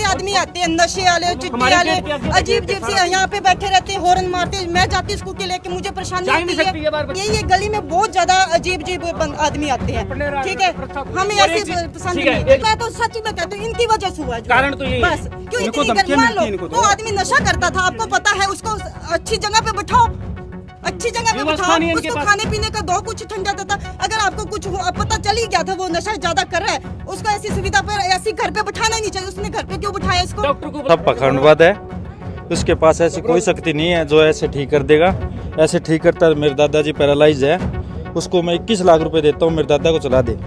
आदमी आते हैं, नशे वाले, चिट्टे वाले, अजीब अजीब से यहाँ पे बैठे रहते हैं, हॉर्न मारते। मैं जाती हूँ स्कूटी लेके, मुझे परेशानी होती है। ये गली में बहुत ज्यादा अजीब अजीब आदमी आते हैं, ठीक है, हमें ऐसे पसंद नहीं। मैं तो सच में कहती हूँ इनकी वजह से हुआ, कारण तो यही बस। क्यों इतनी मान लो वो आदमी नशा करता था, आपको पता है, उसको अच्छी जगह पे बैठाओ, अच्छी जगह पे बिठाओ, उसको खाने पीने का दो, कुछ ठंडा था। अगर आपको कुछ पता चल ही गया था वो नशा ज्यादा कर रहा है, उसको ऐसी सुविधा पर ऐसी घर पे बैठाना नहीं चाहिए। उसने घर पे क्यों बैठाया इसको? सब पखंडवाद है, उसके पास ऐसी कोई शक्ति नहीं है जो ऐसे ठीक कर देगा। ऐसे ठीक करता मेरे दादाजी पैरालाइज है, उसको मैं 21 लाख रुपए देता हूँ, मेरे दादा को चला दे।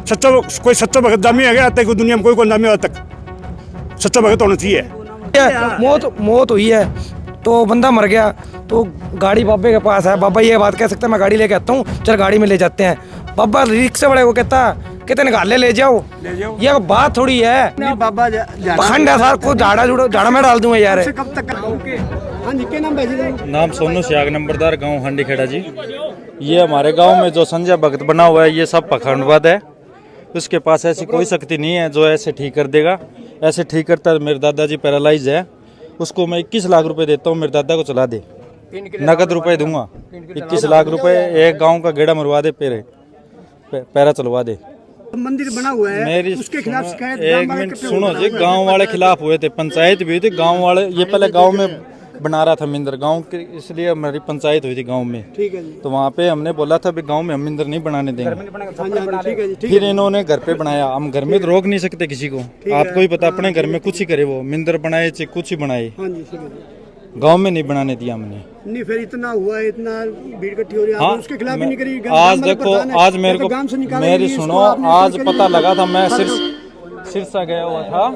सच्चा कोई सच्चा भगत दामी है क्या? कोई दुनिया में कोई नामी आज तक सच्चा भगत होना चाहिए। मौत हुई है तो बंदा मर गया तो गाड़ी बाबे के पास है। बाबा ये बात कह सकते हैं, मैं गाड़ी लेके आता हूँ, चल गाड़ी में ले जाते हैं। बाबा रिक्शे वाले को कहता कितने निकाल ले जाओ, ये बात थोड़ी है। बाबा पखंड है सर, को झाड़ा में डाल दूंगा यार। कब तक नाम सोनू सियाग, नंबरदार, गांव हांडी खेड़ा जी। ये हमारे गांव में जो संजय भगत बना हुआ है, ये सब पखंडवाद है। उसके पास ऐसी कोई शक्ति नहीं है जो ऐसे ठीक कर देगा। ऐसे ठीक करता मेरे दादाजी पैरालाइज है, उसको मैं 21 लाख रुपए देता हूँ, मेरे दादा को चला दे। नकद रुपए दूंगा, 21 लाख रुपए, एक गांव का गेड़ा मरवा दे, पैरा चलवा दे। मंदिर बना हुआ है, मेरी उसके खिलाफ शिकायत, एक मिनट सुनो जी, गांव वाले खिलाफ हुए थे, पंचायत भी हुई थी गांव वाले। ये पहले गांव में बना रहा था मिंदर गांव के, इसलिए हमारी पंचायत हुई थी गांव में, ठीक है जी। तो वहाँ पे हमने बोला था भी गांव में हम मिंदर नहीं बनाने देंगे। ठीक है जी, ठीक फिर इन्होंने घर पे बनाया। हम घर में तो रोक नहीं सकते किसी को, आपको ही पता, अपने घर में कुछ ही करे, वो मिंदर बनाए चाहे कुछ ही बनाए, हाँ जी, ठीक है जी। गांव में नहीं बनाने दिया हमने। नहीं फिर इतना हुआ, इतना भीड़ इकट्ठी हो रही है, हाँ, उसके खिलाफ भी नहीं करी। आज देखो, आज मेरे को, मेरी सुनो, आज पता लगा था, मैं सिरसा गया हुआ था,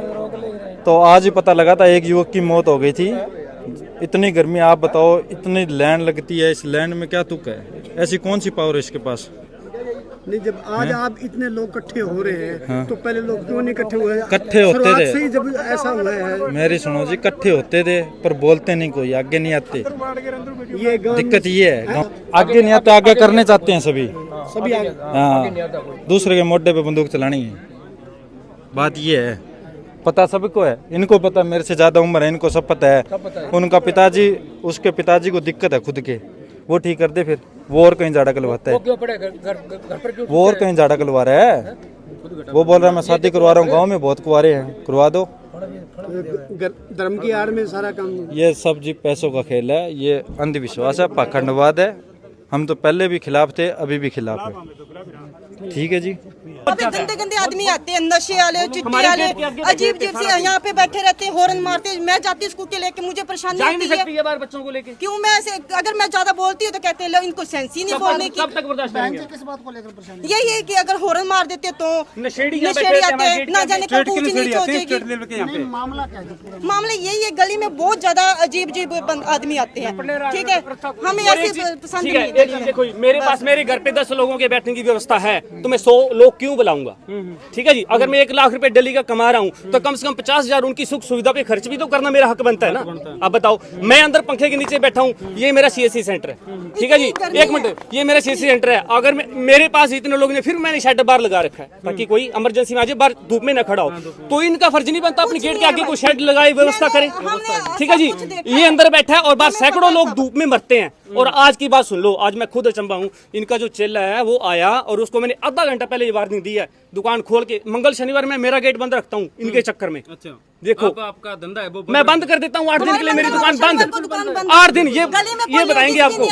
तो आज ही पता लगा था एक युवक की मौत हो गई थी। इतनी गर्मी, आप बताओ, इतनी लैंड लगती है, इस लैंड में क्या तुक है? ऐसी कौन सी पावर है इसके पास? नहीं, जब आज आप इतने लोग इकट्ठे हो रहे हैं, हाँ, तो पहले लोग क्यों नहीं इकट्ठे हुए? इकट्ठे होते थे, से ही जब ऐसा हुआ है। मेरी सुनो जी, इकट्ठे होते थे पर बोलते नहीं, कोई आगे नहीं आते। ये दिक्कत ये है, आगे नहीं आते, आगे करने चाहते हैं सभी। हाँ, दूसरे के मोढे पे बंदूक चलानी है, बात ये है। पता सबको है, इनको पता, मेरे से ज्यादा उम्र है, इनको सब पता है। उनका पिताजी, उसके पिताजी को दिक्कत है खुद के, वो ठीक कर दे, फिर वो और कहीं झाड़ा कलवाता है, वो और कहीं झाड़ा कलवा रहा है। वो बोल रहा है मैं शादी करवा रहा हूँ, गांव में बहुत कुंवारे हैं, करवा दो। धर्म की आड़ में सारा काम, ये सब जी पैसों का खेल है, ये अंधविश्वास है, पाखंडवाद है। हम तो पहले भी खिलाफ थे, अभी भी खिलाफ है, ठीक है जी। गंदे गंदे आदमी आते हैं, नशे वाले, चिट्टे वाले, अजीब अजीब से यहाँ पे बैठे रहते हैं, हॉर्न मारते। मैं जाती हूँ स्कूटी लेके, मुझे परेशानी होती है। बच्चों को लेके क्यों? मैं ऐसे, अगर मैं ज्यादा बोलती हूँ तो कहते हैं इनको सेंस ही नहीं बोलने की। यही है कि अगर हॉर्न मार देते तो नशेड़ी आते हैं, ना जाने कब ऊंची नीच हो जाएगी। मामला यही है, गली में बहुत ज्यादा अजीब अजीब आदमी आते हैं, ठीक है, हमें ऐसे पसंद नहीं। देखो, मेरे पास, मेरे घर पे 10 लोगों के बैठने की व्यवस्था है, तो मैं 100 लोग क्यों बुलाऊंगा? ठीक है जी। अगर मैं 1 लाख रुपए डेली का कमा रहा हूँ, तो कम से कम 50,000 उनकी सुख सुविधा पे खर्च भी तो करना मेरा हक बनता है ना। अब बताओ, मैं अंदर पंखे के नीचे बैठा हूँ, ये मेरा CSC सेंटर है, ठीक है जी। एक मिनट, ये मेरा CSC सेंटर है। अगर मेरे पास इतने लोग ने, फिर मैंने शेड बाहर लगा रखा है ताकि कोई इमरजेंसी में आ जाए, बाहर धूप में न खड़ा हो, तो इनका फर्ज नहीं बनता अपने गेट के आगे कोई शेड लगाए, व्यवस्था करे, ठीक है जी। ये अंदर बैठा है और बाहर सैकड़ों लोग धूप में मरते हैं। और आज की बात सुन लो, आज मैं खुद अचंभा हूँ। इनका जो चेला है वो आया और उसको मैंने आधा घंटा पहले ये वार्निंग दी है, दुकान खोल के। मंगल शनिवार में मेरा गेट बंद रखता हूँ इनके चक्कर में। अच्छा, देखो आपका धंधा है वो, मैं बंद कर देता हूँ 8 दिन के लिए, मेरी दुकान बंद। 8 दिन, ये बताएंगे आपको,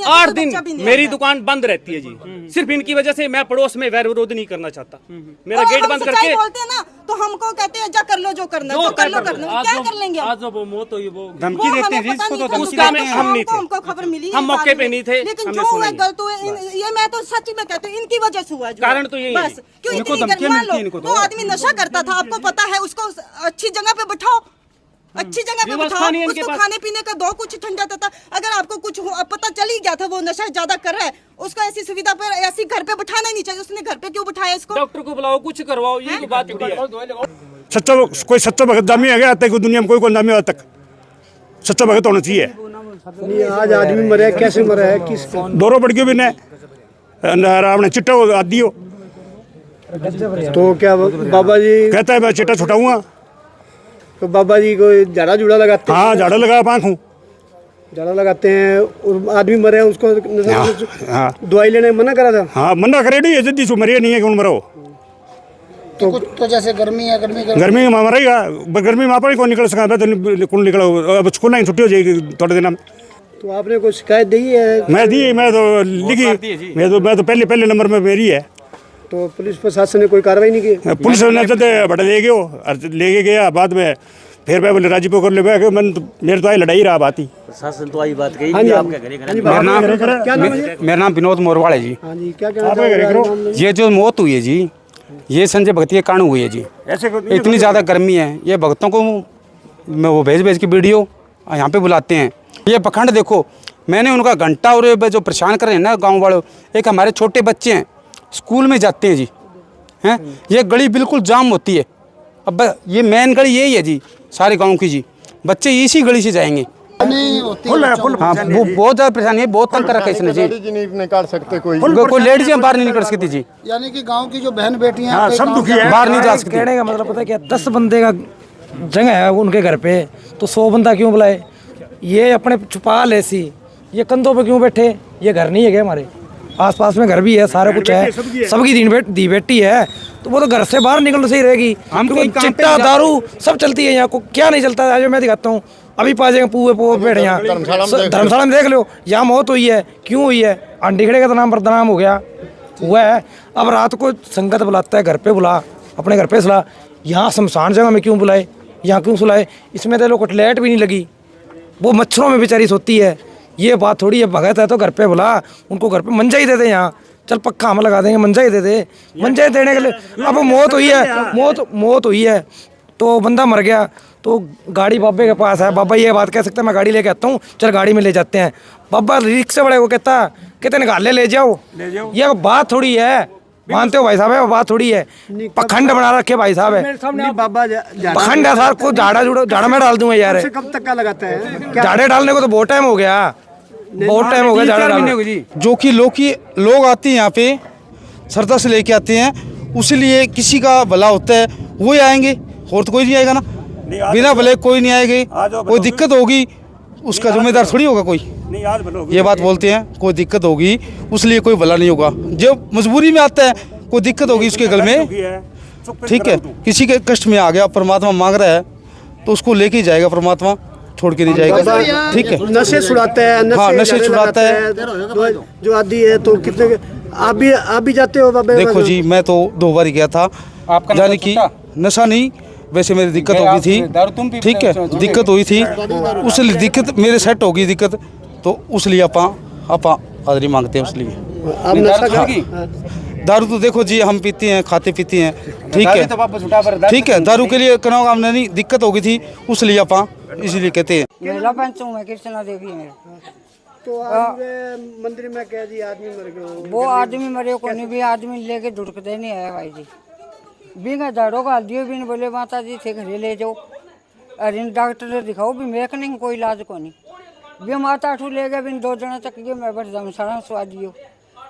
8 दिन मेरी दुकान बंद रहती है जी। सिर्फ इनकी वजह से मैं पड़ोस में वैर विरोध नहीं करना चाहता। मेरा गेट बंद करके बोलते हैं ना, तो हमको कहते हैं जा कर लो, जो करना जो कर लो, क्या कर लेंगे? आज वो मौत हुई, वो धमकी देते हैं, उसका हम नहीं थे, हमको खबर मिली, हम मौके पे नहीं थे, लेकिन जो हुआ गलत हुआ, ये मैं तो सच में कहती हूँ इनकी वजह से हुआ। कारण तो यही है, बस क्यों इतनी मान लो, वो आदमी नशा करता था, आपको पता है, उसको अच्छी जगह पे बैठाओ, अच्छी जगह पे बैठाओ, उसको खाने पीने का दो, कुछ ठंडा था। अगर आपको कुछ पता चल ही गया था वो नशा ज्यादा कर रहा है, उसको ऐसी सुविधा पर, ऐसी घर पे बैठाना नहीं चाहिए। उसने घर पे क्यों बैठाया इसको? डॉक्टर को बुलाओ, कुछ करवाओ, ये बात है। सच्चा कोई सच्चा भगत दामी है क्या? कोई दुनिया में कोई नामी आज तक सच्चा भगत होना चाहिए। आज आदमी मरे, कैसे मरा है, किस दौरों पड़ गए भी आपने चिट्टा आदि हो, तो क्या बाबा जी कहता है मैं चिट्टा छुटाऊंगा, तो बाबा जी को झाड़ा जुड़ा लगाते हैं? हाँ झाड़ा लगा पाँख हूँ। झाड़ा लगाते हैं और आदमी मरे उसको हाँ दवाई लेने मना करा था। हाँ मना करेगी है जल्दी सो मरे नहीं है कौन मरो तो जैसे गर्मी है गर्मी में मरेगा गर्मी में आप ही कौन निकल सका तो कौन निकलो अब स्कूल नहीं छुट्टी हो जाएगी थोड़े दिन में। तो आपने कोई शिकायत दी है? मैं दी मैं तो लिखी मैं तो पहले नंबर में मेरी है। तो पुलिस प्रशासन ने कोई कार्रवाई नहीं की? पुलिस ने चलते बड़ा ले गए और लेके गया बाद में फिर मैं बोले राजीपुर कर ले मैं तो मेरे तो आई लड़ाई रहा बात ही। प्रशासन तो आई बात कही हाँ जी, आप क्या करेंगे। क्या नाम है? मेरा नाम विनोद मोरवाल है जी। हाँ जी, क्या कहना चाहोगे? ये जो मौत हुई है जी ये संजय भगत के कारण हुई है जी। इतनी ज़्यादा गर्मी है ये भक्तों को वो भेज के वीडियो यहाँ पे बुलाते हैं। ये पखंड देखो मैंने उनका घंटा और जो परेशान कर रहे हैं ना गाँव वालों एक हमारे छोटे बच्चे हैं स्कूल में जाते हैं जी हैं ये गली बिल्कुल जाम होती है। अब ये मेन गली यही है जी सारे गाँव की जी बच्चे इसी गली से जाएंगे। हाँ वो बहुत ज़्यादा परेशानी है बहुत तंग कर रखा है इसने जी। नहीं निकाल सकते कोई लेडीज बाहर नहीं निकल सकती जी यानी कि गांव की जो बहन बेटियां सब दुखी है बाहर नहीं जा सकती। कहने का मतलब पता है क्या 10 बंदे का जगह है उनके घर पे तो 100 बंदा क्यों बुलाए? ये अपने छुपा ले सी ये कंधों पे क्यों बैठे? ये घर नहीं है क्या हमारे आसपास में घर भी है सारा कुछ है सबकी दी बेटी है तो वो तो घर से बाहर निकल सही रहेगी। क्योंकि चिट्टा दारू सब चलती है यहाँ को क्या नहीं चलता है। मैं दिखाता हूँ अभी पा जाएंगे पूरे बैठे यहाँ धर्मशाला में देख लो यहाँ मौत हुई है क्यों हुई है? अंडीखड़े का तो नाम बदनाम हो गया हुआ है। अब रात को संगत बुलाता है घर पे बुला अपने घर पे सुला यहाँ शमशान जगह में क्यों बुलाए यहाँ क्यों सुलाए? इसमें तो लोग कटलेट भी नहीं लगी वो मच्छरों में बेचारी सोती है। ये बात थोड़ी है भगत है तो घर पे बुला उनको घर पे मंजा ही दे दे यहाँ चल पक्का हम लगा देंगे मंजा ही दे दे मंजा ही देने के लिए। अब मौत हुई है मौत हुई है तो बंदा मर गया तो गाड़ी बाबे के पास है। बाबा ये बात कह सकते हैं मैं गाड़ी लेके आता हूँ चल गाड़ी में ले जाते हैं। बाबा रिक्शे वाले को कहता कितने गाले ले जाओ ये बात थोड़ी है मानते हो भाई साहब है बात थोड़ी है पखंड बना रखे भाई साहब है बाबा पखंड है सर को झाड़ा में डाल दूंगा यार। कब तक का लगाता है? झाड़े डालने को तो बहुत टाइम हो गया बहुत टाइम हो गया झाड़ा डालने जो कि लोग आते हैं यहाँ पे श्रद्धा से लेके आते हैं उसीलिए किसी का भला होता है वो ही आएंगे और तो कोई नहीं आएगा ना बिना भले कोई नहीं आएगा कोई दिक्कत होगी उसका जिम्मेदार थोड़ी होगा कोई। ये बात बोलते हैं कोई दिक्कत होगी उसलिए कोई भला नहीं होगा जो मजबूरी में आता है कोई दिक्कत होगी उसके गल में ठीक है किसी के कष्ट में आ गया परमात्मा मांग रहा है तो उसको लेके जाएगा परमात्मा छोड़ के नहीं जाएगा ठीक है। नशे छुड़ाता है हाँ नशे छुड़ाता है जो आदि है तो कितने आप भी जाते हो बाबा? देखो जी मैं तो 2 बार गया था यानी कि नशा नहीं वैसे मेरी दिक्कत हो गई थी ठीक है दिक्कत हुई थी उस दिक्कत मेरे सेट हो गई दिक्कत तो उसलिए आप हाजिरी मांगते हैं उसलिए। आप नशा कर दारू तो देखो जी हम पीते हैं खाते पीते हैं ठीक है दारू के लिए कनाव हमने नहीं दिक्कत हो गई थी उसलिए आप इसीलिए कहते हैं। महिला पंच हूँ मैं कृष्णा देवी है। तो मंदिर में क्या जी आदमी मर गए वो आदमी मरे को नहीं भी आदमी लेके ढुड़कते नहीं आया भाई जी बिना झाड़ों का दियो भी बोले माता जी थे घरे ले जाओ अरे डॉक्टर दिखाओ भी मैं नहीं कोई इलाज को नहीं भी माता अठू ले गए बिन 2 जना तक गए मैं बस धर्मशाला स्वाद दियो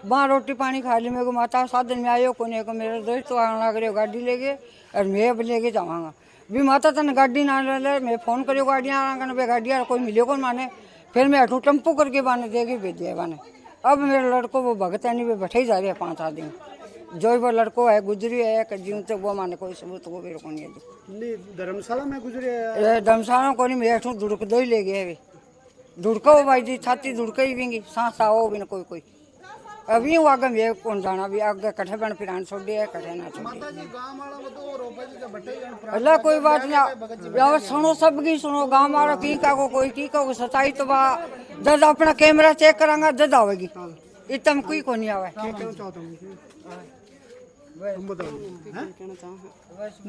वहाँ रोटी पानी खा ली मेरे को माता साधन में आयो कोने को मेरे दोस्त आने लग रहे गाड़ी ले गए और मैं अब लेके जाऊँगा भी माता तन गाड़ी ना ले मैं फोन करियो गाड़ियाँ आना गाड़ियाँ कोई मिले को माने फिर मैं अठू टेम्पो करके बाने देगी भेज दिया बाने। अब मेरे लड़को वो भगत है नहीं वे बैठे ही जा रहे हैं 5 आदमी जो वो लड़को है गुजरी है जीवन तो वो माने कोई सबूत वो मेरे को नहीं है धर्मशाला में गुजरे धर्मशाला को नहीं मैं अठू दुड़क दो ही ले गए दुड़को भाई जी छाती दुड़क ही भी सांस आओ भी ना कोई अभी वो आगे मैं कौन जाना भी आगे कट्ठे बन फिर छोड़ दिया कट्ठे ना छोड़ अल्लाह कोई बात नहीं सुनो सबकी सुनो गाँव वालों की का को कोई की का सच्चाई तो बा जब अपना कैमरा चेक करांगा जब आवेगी इतम कोई को नहीं आवे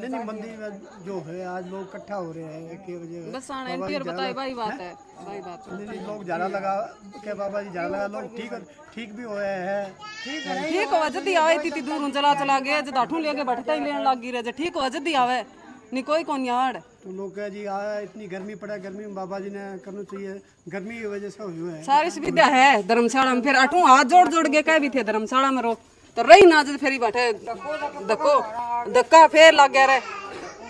नहीं मंदिर में जो है आज लोग इकट्ठा हो रहे हैं के वजह बस बताए भाई बात है लोग झाड़ा लगा के बाबा जी झाड़ा लगा लोग ठीक भी हुए हैं ठीक हो जल्दी आवे इतनी दूर चला गए जब आठू लेके बैठता ही लेने लग गई ठीक हो जल्दी आवे नहीं कोई कौन यार तो लोग कह जी आया इतनी गर्मी पड़ा गर्मी में बाबा जी ने करना चाहिए गर्मी की वजह से हुआ है सारी सुविधा है धर्मशाला में फिर आठू हाथ जोड़ के कह भी थे धर्मशाला में रो तो रही ना जब फेरी बैठे धक्का फिर लग गया रहे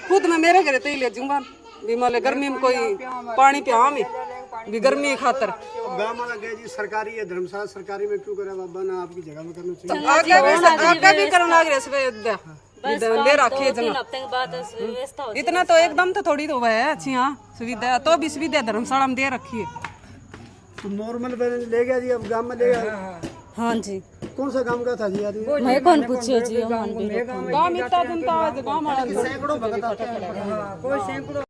खुद मैं मेरे घर तो ही ले जाऊंगा भी माले गर्मी में कोई पानी पिया में भी गर्मी की खातर गाँव वाला गए जी सरकारी है धर्मशाला सरकारी में क्यों करे बाबा ना आपकी जगह में करना चाहिए आगे भी करना लग रहे ले रखी है जना इतना तो एकदम तो थोड़ी तो है अच्छी हाँ सुविधा तो भी सुविधा धर्मशाला में दे रखी है तो नॉर्मल ले गया जी अब गाँव में ले गया हाँ जी कौन सा काम का था जी यार मैं कौन पूछियो जी गाँव इतना जनता गाँव वाला